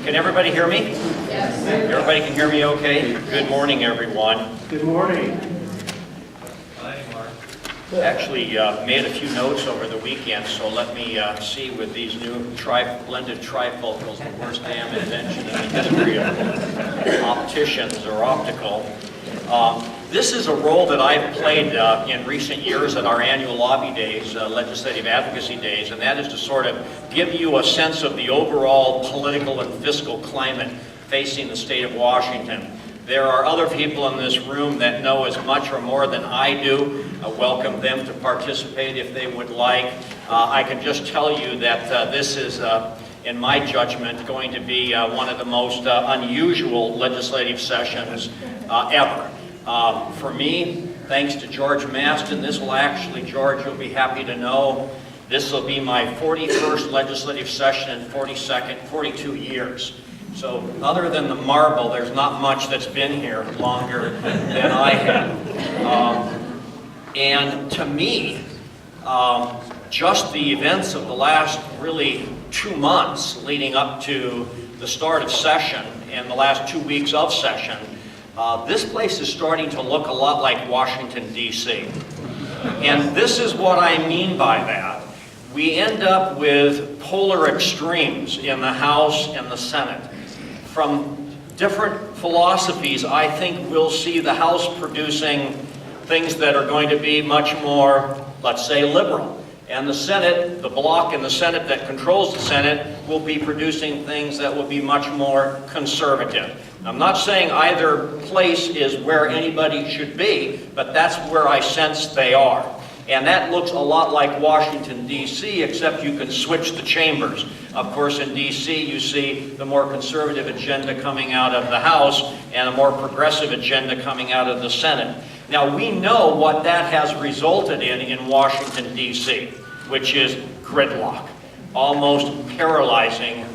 Can everybody hear me? Yes. Everybody can hear me okay? Good morning, everyone. Good morning. Actually, made a few notes over the weekend, so let me see with these new blended trifocals, the worst damn invention in the history of opticians or optical. This is a role that I've played in recent years at our annual lobby days, legislative advocacy days, and that is to sort of give you a sense of the overall political and fiscal climate facing the state of Washington. There are other people in this room that know as much or more than I do. I welcome them to participate if they would like. I can just tell you that this is, in my judgment, going to be one of the most unusual legislative sessions ever. For me, thanks to George Maston, this will actually, George, you'll be happy to know, this will be my 41st legislative session in 42 years. So other than the marble, there's not much that's been here longer than I have. And to me, just the events of the last really 2 months leading up to the start of session and the last 2 weeks of session, this place is starting to look a lot like Washington, D.C. And this is what I mean by that. We end up with polar extremes in the House and the Senate. From different philosophies, I think we'll see the House producing things that are going to be much more, let's say, liberal. And the Senate, the bloc in the Senate that controls the Senate, will be producing things that will be much more conservative. I'm not saying either place is where anybody should be, but that's where I sense they are. And that looks a lot like Washington, D.C., except you can switch the chambers. Of course, in D.C., you see the more conservative agenda coming out of the House and a more progressive agenda coming out of the Senate. Now, we know what that has resulted in Washington, D.C., which is gridlock, almost paralyzing